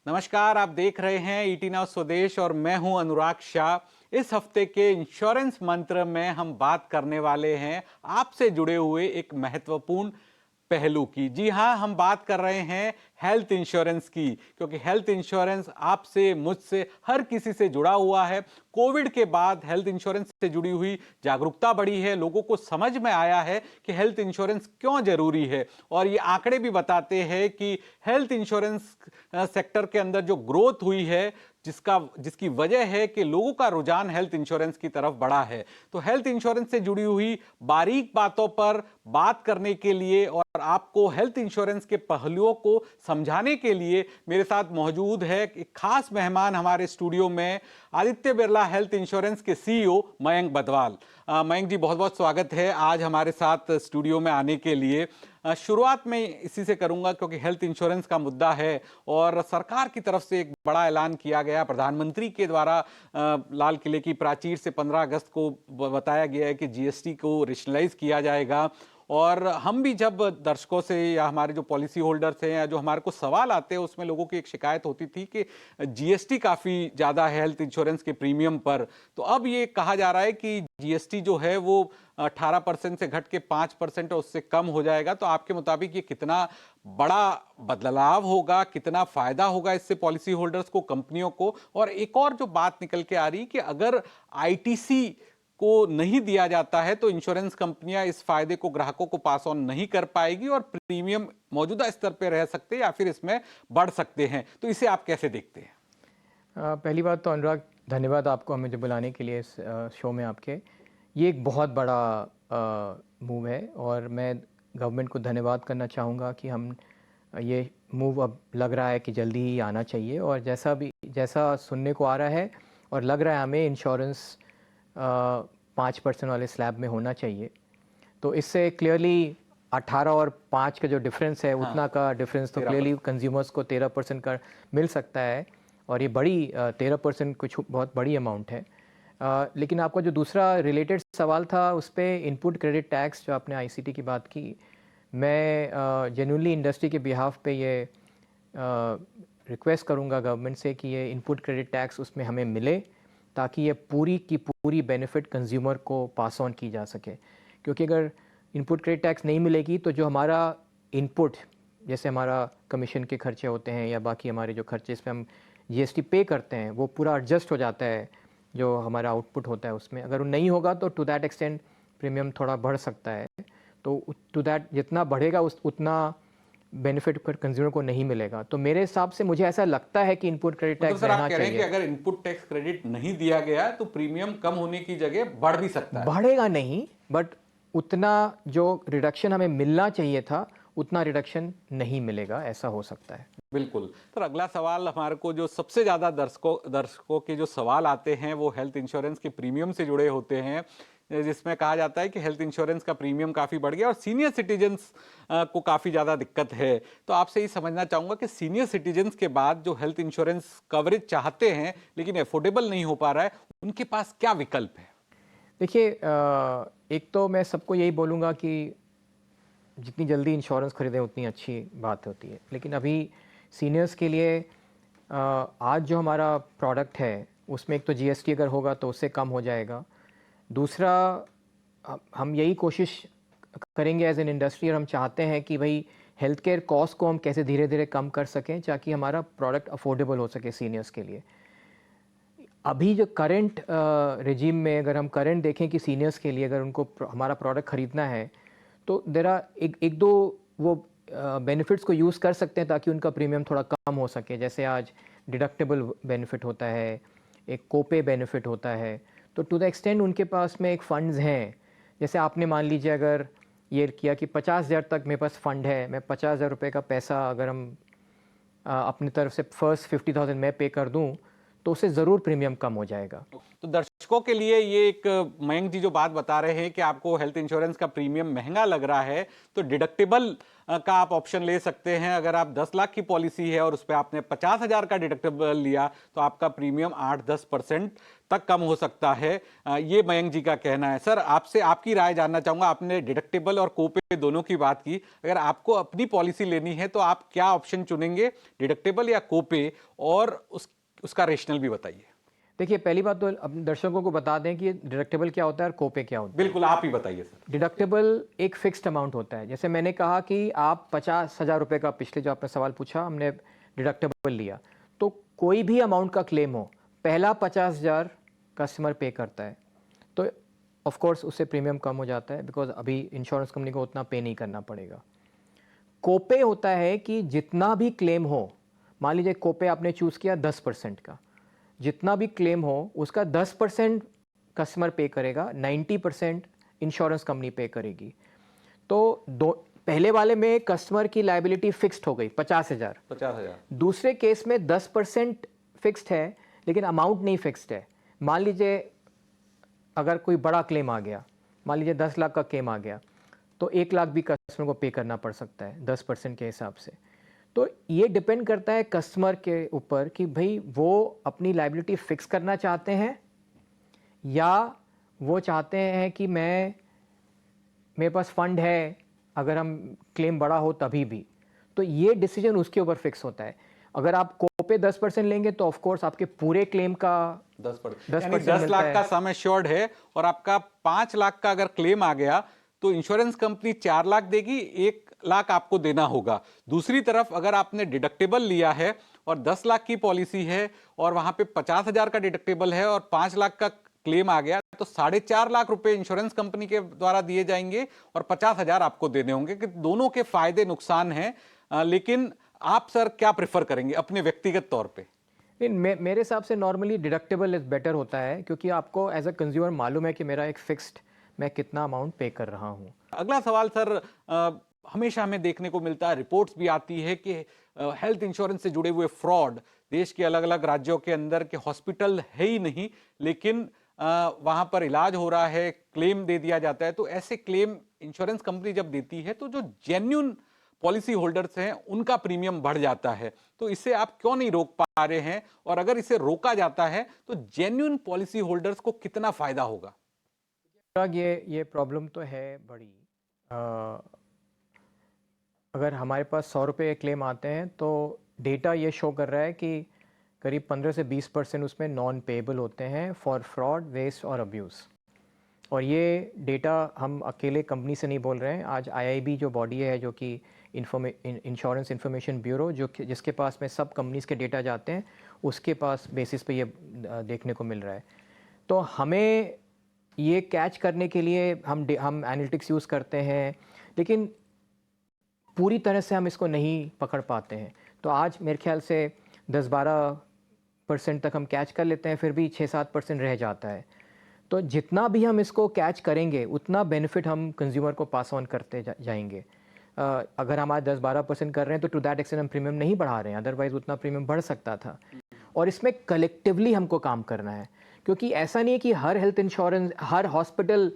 नमस्कार, आप देख रहे हैं ईटी नाउ स्वदेश और मैं हूं अनुराग शाह। इस हफ्ते के इंश्योरेंस मंत्र में हम बात करने वाले हैं आपसे जुड़े हुए एक महत्वपूर्ण पहलू की। जी हां, हम बात कर रहे हैं हेल्थ इंश्योरेंस की, क्योंकि हेल्थ इंश्योरेंस आपसे, मुझसे, हर किसी से जुड़ा हुआ है। कोविड के बाद हेल्थ इंश्योरेंस से जुड़ी हुई जागरूकता बढ़ी है, लोगों को समझ में आया है कि हेल्थ इंश्योरेंस क्यों जरूरी है। और ये आंकड़े भी बताते हैं कि हेल्थ इंश्योरेंस सेक्टर के अंदर जो ग्रोथ हुई है, जिसकी वजह है कि लोगों का रुझान हेल्थ इंश्योरेंस की तरफ बढ़ा है। तो हेल्थ इंश्योरेंस से जुड़ी हुई बारीक बातों पर बात करने के लिए और आपको हेल्थ इंश्योरेंस के पहलुओं को समझाने के लिए मेरे साथ मौजूद है एक खास मेहमान हमारे स्टूडियो में, आदित्य बिरला हेल्थ इंश्योरेंस के सीईओ मयंक बदवाल। मयंक जी, बहुत बहुत स्वागत है आज हमारे साथ स्टूडियो में आने के लिए। शुरुआत में इसी से करूंगा क्योंकि हेल्थ इंश्योरेंस का मुद्दा है और सरकार की तरफ से एक बड़ा ऐलान किया गया, प्रधानमंत्री के द्वारा लाल किले की प्राचीर से 15 अगस्त को बताया गया है कि जीएसटी को रेशनलाइज किया जाएगा। और हम भी जब दर्शकों से या हमारे जो पॉलिसी होल्डर्स हैं या जो हमारे को सवाल आते हैं, उसमें लोगों की एक शिकायत होती थी कि जीएसटी काफ़ी ज़्यादा है हेल्थ इंश्योरेंस के प्रीमियम पर। तो अब ये कहा जा रहा है कि जीएसटी जो है वो 18% से घट के 5% और उससे कम हो जाएगा। तो आपके मुताबिक ये कितना बड़ा बदलाव होगा, कितना फायदा होगा इससे पॉलिसी होल्डर्स को, कंपनियों को? और एक और जो बात निकल के आ रही कि अगर आईटीसी को नहीं दिया जाता है तो इंश्योरेंस कंपनियां इस फायदे को ग्राहकों को पास ऑन नहीं कर पाएगी और प्रीमियम मौजूदा स्तर पर रह सकते हैं या फिर इसमें बढ़ सकते हैं। तो इसे आप कैसे देखते हैं? पहली बात तो अनुराग, धन्यवाद आपको हमें जो बुलाने के लिए इस शो में आपके। ये एक बहुत बड़ा मूव है और मैं गवर्नमेंट को धन्यवाद करना चाहूँगा कि हम ये मूव अब लग रहा है कि जल्दी ही आना चाहिए। और जैसा सुनने को आ रहा है और लग रहा है हमें, इंश्योरेंस 5% वाले स्लैब में होना चाहिए। तो इससे क्लियरली 18 और 5 का जो डिफरेंस है, उतना का डिफरेंस तो क्लियरली कंज्यूमर्स को 13% का मिल सकता है। और ये बड़ी 13% कुछ बहुत बड़ी अमाउंट है। लेकिन आपका जो दूसरा रिलेटेड सवाल था उस पर इनपुट क्रेडिट टैक्स, जो आपने आईसीटी की बात की, मैं जेन्युइनली इंडस्ट्री के बिहाफ पे ये रिक्वेस्ट करूँगा गवर्नमेंट से कि ये इनपुट क्रेडिट टैक्स उसमें हमें मिले, ताकि ये पूरी की पूरी बेनिफिट कंज्यूमर को पास ऑन की जा सके। क्योंकि अगर इनपुट क्रेडिट टैक्स नहीं मिलेगी तो जो हमारा इनपुट, जैसे हमारा कमीशन के खर्चे होते हैं या बाकी हमारे जो खर्चे इस पर हम जीएसटी पे करते हैं, वो पूरा एडजस्ट हो जाता है जो हमारा आउटपुट होता है उसमें। अगर वो नहीं होगा तो टू दैट एक्सटेंट प्रीमियम थोड़ा बढ़ सकता है। तो टू दैट जितना बढ़ेगा उतना बेनिफिट पर कंज्यूमर को नहीं मिलेगा। तो मेरे हिसाब से मुझे ऐसा लगता है कि इनपुट क्रेडिट टैक्स रहना चाहिए। कि अगर इनपुट टैक्स क्रेडिट नहीं दिया गया तो प्रीमियम कम होने की जगह बढ़ भी सकता है। बढ़ेगा नहीं, बट उतना जो रिडक्शन हमें मिलना चाहिए था उतना रिडक्शन नहीं मिलेगा, ऐसा हो सकता है। बिल्कुल। तो अगला सवाल हमारे को, जो सबसे ज़्यादा दर्शकों के जो सवाल आते हैं वो हेल्थ इंश्योरेंस के प्रीमियम से जुड़े होते हैं, जिसमें कहा जाता है कि हेल्थ इंश्योरेंस का प्रीमियम काफ़ी बढ़ गया और सीनियर सिटीजन्स को काफ़ी ज़्यादा दिक्कत है। तो आपसे ये समझना चाहूँगा कि सीनियर सिटीजन्स के बाद जो हेल्थ इंश्योरेंस कवरेज चाहते हैं लेकिन अफोर्डेबल नहीं हो पा रहा है, उनके पास क्या विकल्प है? देखिए, एक तो मैं सबको यही बोलूँगा कि जितनी जल्दी इंश्योरेंस खरीदें उतनी अच्छी बात होती है। लेकिन अभी सीनियर्स के लिए आज जो हमारा प्रोडक्ट है उसमें एक तो जीएसटी अगर होगा तो उससे कम हो जाएगा। दूसरा, हम यही कोशिश करेंगे एज एन इंडस्ट्री, और हम चाहते हैं कि भाई हेल्थ केयर कॉस्ट को हम कैसे धीरे धीरे कम कर सकें ताकि हमारा प्रोडक्ट अफोर्डेबल हो सके सीनियर्स के लिए। अभी जो करंट रेजिम में अगर हम करंट देखें कि सीनियर्स के लिए अगर उनको हमारा प्रोडक्ट ख़रीदना है तो देरा एक दो वो बेनिफिट्स को यूज़ कर सकते हैं ताकि उनका प्रीमियम थोड़ा कम हो सके। जैसे आज डिडक्टेबल बेनिफिट होता है, एक कोपे बेनिफिट होता है। तो टू द एक्सटेंड उनके पास में एक फ़ंड्स हैं। जैसे आपने मान लीजिए अगर ये किया कि 50,000 तक मेरे पास फ़ंड है, मैं 50,000 रुपये का पैसा अगर हम अपनी तरफ से फर्स्ट 50,000 मैं पे कर दूं तो उससे ज़रूर प्रीमियम कम हो जाएगा। तो दर्शकों दर्शकों के लिए ये एक मयंक जी जो बात बता रहे हैं कि आपको हेल्थ इंश्योरेंस का प्रीमियम महंगा लग रहा है, तो डिडक्टेबल का आप ऑप्शन ले सकते हैं। अगर आप 10 लाख की पॉलिसी है और उस पर आपने 50,000 का डिडक्टेबल लिया तो आपका प्रीमियम 8-10% तक कम हो सकता है। ये मयंक जी का कहना है। सर, आपसे आपकी राय जानना चाहूंगा। आपने डिडक्टेबल और कोपे दोनों की बात की, अगर आपको अपनी पॉलिसी लेनी है तो आप क्या ऑप्शन चुनेंगे, डिडक्टेबल या कोपे, और उसका रेशनल भी बताइए। देखिए, पहली बात तो अपने दर्शकों को बता दें कि डिडक्टेबल क्या होता है और कोपे क्या होता है। बिल्कुल, आप ही बताइए सर। डिडक्टेबल एक फिक्स्ड अमाउंट होता है। जैसे मैंने कहा कि आप 50,000 रुपये का, पिछले जो आपने सवाल पूछा, हमने डिडक्टेबल लिया, तो कोई भी अमाउंट का क्लेम हो, पहला 50,000 कस्टमर पे करता है, तो ऑफ कोर्स उससे प्रीमियम कम हो जाता है, बिकॉज अभी इंश्योरेंस कंपनी को उतना पे नहीं करना पड़ेगा। कोपे होता है कि जितना भी क्लेम हो, मान लीजिए कोपे आपने चूज़ किया 10% का, जितना भी क्लेम हो उसका 10% कस्टमर पे करेगा, 90% इंश्योरेंस कंपनी पे करेगी। तो पहले वाले में कस्टमर की लायबिलिटी फिक्स्ड हो गई 50,000। 50,000। दूसरे केस में 10% फिक्स्ड है लेकिन अमाउंट नहीं फिक्स्ड है। मान लीजिए अगर कोई बड़ा क्लेम आ गया, मान लीजिए 10 लाख का क्लेम आ गया, तो 1 लाख भी कस्टमर को पे करना पड़ सकता है 10% के हिसाब से। तो ये डिपेंड करता है कस्टमर के ऊपर कि भाई वो अपनी लायबिलिटी फिक्स करना चाहते हैं या वो चाहते हैं कि मेरे पास फंड है, अगर हम क्लेम बड़ा हो तभी भी। तो ये डिसीजन उसके ऊपर फिक्स होता है। अगर आप कोपे 10% लेंगे तो ऑफ कोर्स आपके पूरे क्लेम का 10% 10 लाख का सम एश्योर्ड है और आपका 5 लाख का अगर क्लेम आ गया तो इंश्योरेंस कंपनी 4 लाख देगी, 1 लाख आपको देना होगा। दूसरी तरफ अगर आपने डिडक्टेबल लिया है और 10 लाख की पॉलिसी है और वहां पे 50,000 का डिडक्टेबल है और 5 लाख का क्लेम आ गया, तो 4.5 लाख रुपए इंश्योरेंस कंपनी के द्वारा दिए जाएंगे और 50,000 आपको देने होंगे। कि दोनों के फायदे नुकसान हैं, लेकिन आप सर क्या प्रेफर करेंगे अपने व्यक्तिगत तौर पे? मेरे हिसाब से नॉर्मली डिडक्टेबल इज बेटर होता है, क्योंकि आपको एज अ कंज्यूमर मालूम है कि मेरा एक फिक्स्ड, मैं कितना अमाउंट पे कर रहा हूँ। अगला सवाल सर, हमेशा हमें देखने को मिलता है, रिपोर्ट्स भी आती है कि हेल्थ इंश्योरेंस से जुड़े हुए फ्रॉड देश के अलग अलग राज्यों के अंदर के हॉस्पिटल है ही नहीं, लेकिन वहां पर इलाज हो रहा है, क्लेम दे दिया जाता है। तो ऐसे क्लेम इंश्योरेंस कंपनी जब देती है तो जो जेन्युइन पॉलिसी होल्डर्स हैं उनका प्रीमियम बढ़ जाता है। तो इसे आप क्यों नहीं रोक पा रहे हैं, और अगर इसे रोका जाता है तो जेन्युइन पॉलिसी होल्डर्स को कितना फायदा होगा? ये प्रॉब्लम तो है बड़ी। अगर हमारे पास 100 रुपये क्लेम आते हैं तो डेटा ये शो कर रहा है कि करीब 15 से 20% उसमें नॉन पेएबल होते हैं फॉर फ्रॉड, वेस्ट और अब्यूज़। और ये डेटा हम अकेले कंपनी से नहीं बोल रहे हैं। आज आईआईबी जो बॉडी है, जो कि इंश्योरेंस इंफॉर्मेशन ब्यूरो, जिसके पास में सब कंपनीज़ के डेटा जाते हैं, उसके पास बेसिस पे ये देखने को मिल रहा है। तो हमें ये कैच करने के लिए हम एनालिटिक्स यूज़ करते हैं, लेकिन पूरी तरह से हम इसको नहीं पकड़ पाते हैं। तो आज मेरे ख्याल से 10-12% तक हम कैच कर लेते हैं, फिर भी 6-7% रह जाता है। तो जितना भी हम इसको कैच करेंगे उतना बेनिफिट हम कंज्यूमर को पास ऑन करते जाएंगे। अगर हम आज 10-12% कर रहे हैं तो टू दैट एक्सटेंट हम प्रीमियम नहीं बढ़ा रहे हैं, अदरवाइज उतना प्रीमियम बढ़ सकता था। और इसमें कलेक्टिवली हमको काम करना है, क्योंकि ऐसा नहीं है कि हर हेल्थ इंश्योरेंस, हर हॉस्पिटल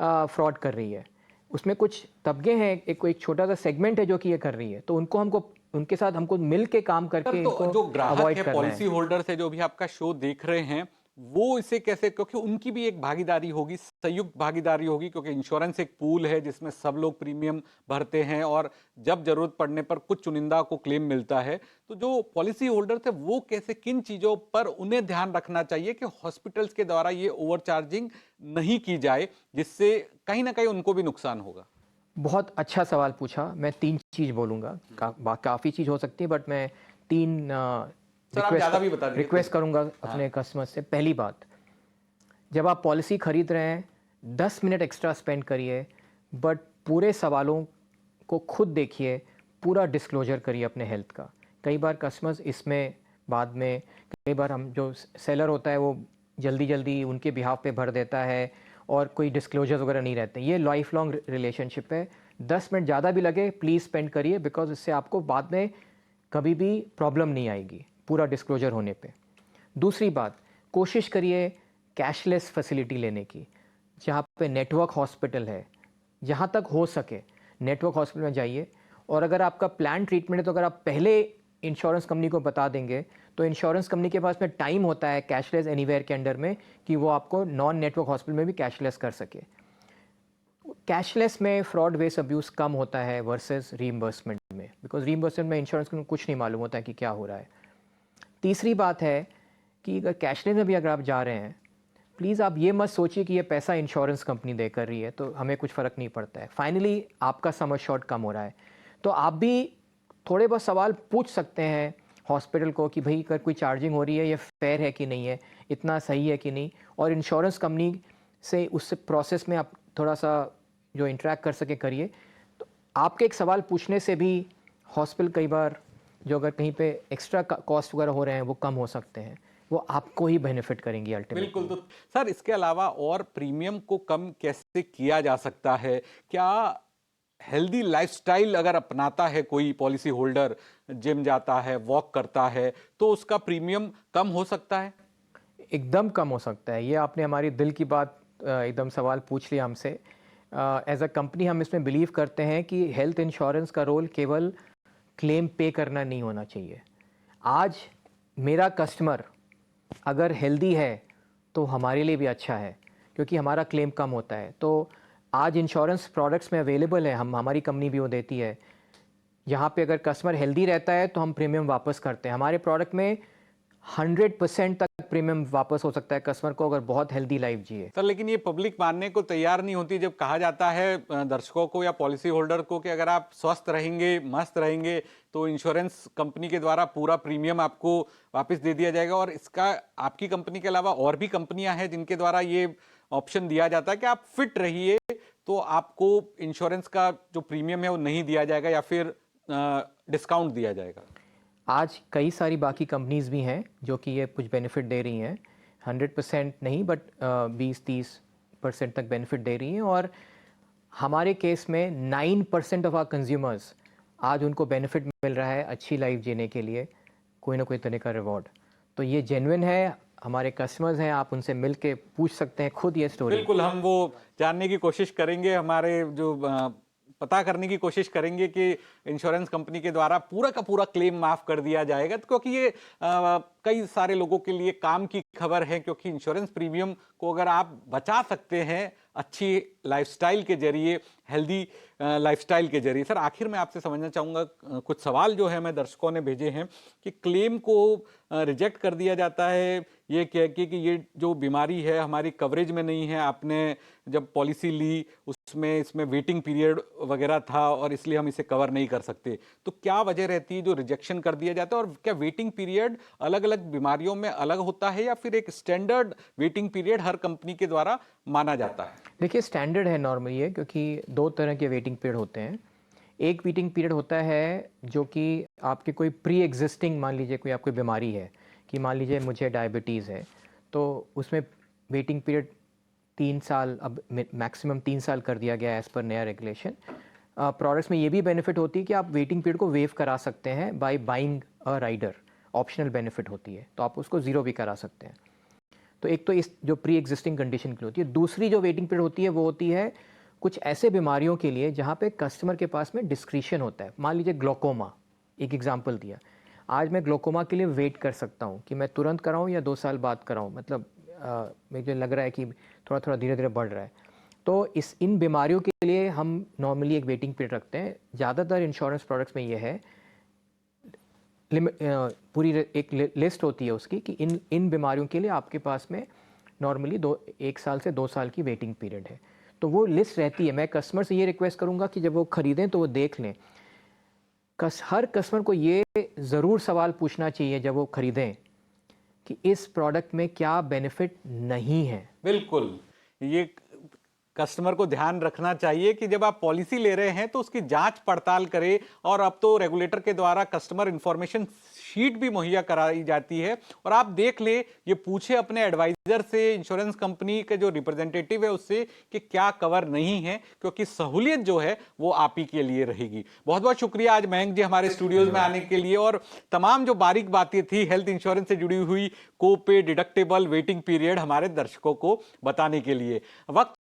फ्रॉड कर रही है। उसमें कुछ तबके हैं, एक छोटा सा सेगमेंट है जो कि ये कर रही है, तो उनके साथ हमको मिल के काम करके तो इनको जो ग्राहक अवॉइड है, करना पॉलिसी है। होल्डर है, जो भी आपका शो देख रहे हैं, वो इसे कैसे, क्योंकि उनकी भी एक भागीदारी होगी, संयुक्त भागीदारी होगी, क्योंकि इंश्योरेंस एक पूल है जिसमें सब लोग प्रीमियम भरते हैं और जब जरूरत पड़ने पर कुछ चुनिंदा को क्लेम मिलता है। तो जो पॉलिसी होल्डर थे वो कैसे, किन चीजों पर उन्हें ध्यान रखना चाहिए कि हॉस्पिटल्स के द्वारा ये ओवरचार्जिंग नहीं की जाए, जिससे कहीं ना कहीं उनको भी नुकसान होगा? बहुत अच्छा सवाल पूछा। मैं 3 चीज़ बोलूँगा, काफ़ी चीज़ हो सकती है, बट मैं 3 सर आप ज्यादा भी बता दीजिए। रिक्वेस्ट करूँगा अपने कस्टमर से। पहली बात, जब आप पॉलिसी खरीद रहे हैं 10 मिनट एक्स्ट्रा स्पेंड करिए, बट पूरे सवालों को खुद देखिए, पूरा डिस्क्लोजर करिए अपने हेल्थ का। कई बार कस्टमर्स इसमें बाद में, कई बार हम जो सेलर होता है वो जल्दी उनके बिहाफ पे भर देता है और कोई डिस्क्लोजर्स वगैरह नहीं रहते। ये लाइफ लॉन्ग रिलेशनशिप है। 10 मिनट ज़्यादा भी लगे प्लीज़ स्पेंड करिए, बिकॉज इससे आपको बाद में कभी भी प्रॉब्लम नहीं आएगी पूरा डिस्क्लोजर होने पे। दूसरी बात, कोशिश करिए कैशलेस फैसिलिटी लेने की, जहाँ पे नेटवर्क हॉस्पिटल है, जहाँ तक हो सके नेटवर्क हॉस्पिटल में जाइए। और अगर आपका प्लान ट्रीटमेंट है तो अगर आप पहले इंश्योरेंस कंपनी को बता देंगे तो इंश्योरेंस कंपनी के पास में टाइम होता है कैशलेस एनीवेयर के अंडर में कि वो आपको नॉन नेटवर्क हॉस्पिटल में भी कैशलेस कर सके। कैशलेस में फ्रॉड वेस्ट अब्यूज़ कम होता है वर्सेस रीइंबर्समेंट में, बिकॉज रीइंबर्समेंट में इंश्योरेंस को कुछ नहीं मालूम होता है कि क्या हो रहा है। तीसरी बात है कि अगर कैशलेस में भी अगर आप जा रहे हैं, प्लीज़ आप ये मत सोचिए कि ये पैसा इंश्योरेंस कंपनी दे कर रही है तो हमें कुछ फ़र्क नहीं पड़ता है। फाइनली आपका सम एश्योर्ड कम हो रहा है तो आप भी थोड़े बहुत सवाल पूछ सकते हैं हॉस्पिटल को कि भाई अगर कोई चार्जिंग हो रही है ये फेयर है कि नहीं है, इतना सही है कि नहीं, और इंश्योरेंस कंपनी से उस प्रोसेस में आप थोड़ा सा जो इंटरेक्ट कर सके करिए। तो आपके एक सवाल पूछने से भी हॉस्पिटल कई बार जो अगर कहीं पे एक्स्ट्रा कॉस्ट वगैरह हो रहे हैं वो कम हो सकते हैं, वो आपको ही बेनिफिट करेंगी अल्टीमेटली। बिल्कुल। तो सर इसके अलावा और प्रीमियम को कम कैसे किया जा सकता है? क्या हेल्दी लाइफस्टाइल अगर अपनाता है कोई पॉलिसी होल्डर, जिम जाता है, वॉक करता है, तो उसका प्रीमियम कम हो सकता है? एकदम कम हो सकता है। ये आपने हमारी दिल की बात एकदम सवाल पूछ लिया हमसे। एज अ कंपनी हम इसमें बिलीव करते हैं कि हेल्थ इंश्योरेंस का रोल केवल क्लेम पे करना नहीं होना चाहिए। आज मेरा कस्टमर अगर हेल्दी है तो हमारे लिए भी अच्छा है क्योंकि हमारा क्लेम कम होता है। तो आज इंश्योरेंस प्रोडक्ट्स में अवेलेबल है, हमारी कंपनी भी वो देती है, यहाँ पे अगर कस्टमर हेल्दी रहता है तो हम प्रीमियम वापस करते हैं। हमारे प्रोडक्ट में 100% तक प्रीमियम वापस हो सकता है कस्टमर को अगर बहुत हेल्दी लाइफ जिए। सर लेकिन ये पब्लिक मानने को तैयार नहीं होती जब कहा जाता है दर्शकों को या पॉलिसी होल्डर को कि अगर आप स्वस्थ रहेंगे, मस्त रहेंगे तो इंश्योरेंस कंपनी के द्वारा पूरा प्रीमियम आपको वापस दे दिया जाएगा। और इसका आपकी कंपनी के अलावा और भी कंपनियां हैं जिनके द्वारा ये ऑप्शन दिया जाता है कि आप फिट रहिए तो आपको इंश्योरेंस का जो प्रीमियम है वो नहीं दिया जाएगा या फिर डिस्काउंट दिया जाएगा। आज कई सारी बाकी कंपनीज भी हैं जो कि ये कुछ बेनिफिट दे रही हैं, 100% नहीं बट 20-30% तक बेनिफिट दे रही हैं। और हमारे केस में 9% ऑफ आवर कंज्यूमर्स आज उनको बेनिफिट मिल रहा है अच्छी लाइफ जीने के लिए, कोई ना कोई तरह का रिवॉर्ड। तो ये जेन्युइन है, हमारे कस्टमर्स हैं, आप उनसे मिल के पूछ सकते हैं खुद ये स्टोरी। बिल्कुल, हम वो जानने की कोशिश करेंगे, हमारे जो पता करने की कोशिश करेंगे कि इंश्योरेंस कंपनी के द्वारा पूरा का पूरा क्लेम माफ कर दिया जाएगा, तो क्योंकि ये कई सारे लोगों के लिए काम की खबर है। क्योंकि इंश्योरेंस प्रीमियम को अगर आप बचा सकते हैं अच्छी लाइफस्टाइल के जरिए, हेल्दी लाइफस्टाइल के जरिए। सर आखिर में आपसे समझना चाहूँगा, कुछ सवाल जो है मैं दर्शकों ने भेजे हैं कि क्लेम को रिजेक्ट कर दिया जाता है ये कह के कि ये जो बीमारी है हमारी कवरेज में नहीं है, आपने जब पॉलिसी ली उसमें इसमें वेटिंग पीरियड वगैरह था और इसलिए हम इसे कवर नहीं कर सकते। तो क्या वजह रहती है जो रिजेक्शन कर दिया जाता है, और क्या वेटिंग पीरियड अलग अलग बीमारियों में अलग होता है या फिर एक स्टैंडर्ड वेटिंग पीरियड हर कंपनी के द्वारा माना जाता है? देखिए स्टैंडर्ड है नॉर्मली है, क्योंकि दो तरह के वेटिंग पीरियड होते हैं। एक वेटिंग पीरियड होता है जो कि आपके कोई प्री एग्जिस्टिंग, मान लीजिए कोई आपकी बीमारी है, कि मान लीजिए मुझे डायबिटीज़ है, तो उसमें वेटिंग पीरियड 3 साल, अब मैक्सिमम 3 साल कर दिया गया है एज़ पर नया रेगुलेशन। प्रोडक्ट्स में ये भी बेनिफिट होती है कि आप वेटिंग पीरियड को वेव करा सकते हैं by buying a rider, optional benefit होती है, तो आप उसको ज़ीरो भी करा सकते हैं। तो एक तो इस जो प्री एग्जिस्टिंग कंडीशन की होती है। दूसरी जो वेटिंग पीरियड होती है वो होती है कुछ ऐसे बीमारियों के लिए जहाँ पे कस्टमर के पास में डिस्क्रिशन होता है। मान लीजिए ग्लोकोमा, एक एग्जांपल दिया, आज मैं ग्लोकोमा के लिए वेट कर सकता हूँ कि मैं तुरंत कराऊँ या 2 साल बाद कराऊँ, मतलब मुझे लग रहा है कि थोड़ा थोड़ा धीरे धीरे बढ़ रहा है। तो इन बीमारियों के लिए हम नॉर्मली एक वेटिंग पीरियड रखते हैं। ज़्यादातर इंश्योरेंस प्रोडक्ट्स में ये है, पूरी एक लिस्ट होती है उसकी कि इन बीमारियों के लिए आपके पास में नॉर्मली 1 साल से 2 साल की वेटिंग पीरियड है। तो वो लिस्ट रहती है। मैं कस्टमर से ये रिक्वेस्ट करूंगा कि जब वो ख़रीदें तो वो देख लें। हर कस्टमर को ये ज़रूर सवाल पूछना चाहिए जब वो ख़रीदें कि इस प्रोडक्ट में क्या बेनिफिट नहीं है। बिल्कुल, ये कस्टमर को ध्यान रखना चाहिए कि जब आप पॉलिसी ले रहे हैं तो उसकी जांच पड़ताल करें। और अब तो रेगुलेटर के द्वारा कस्टमर इंफॉर्मेशन शीट भी मुहैया कराई जाती है, और आप देख ले, ये पूछे अपने एडवाइजर से, इंश्योरेंस कंपनी के जो रिप्रेजेंटेटिव है उससे, कि क्या कवर नहीं है, क्योंकि सहूलियत जो है वो आप ही के लिए रहेगी। बहुत बहुत शुक्रिया आज मयंक जी हमारे स्टूडियोज में आने के लिए, और तमाम जो बारीक बातें थी हेल्थ इंश्योरेंस से जुड़ी हुई, को पे, डिडक्टेबल, वेटिंग पीरियड, हमारे दर्शकों को बताने के लिए। वक्त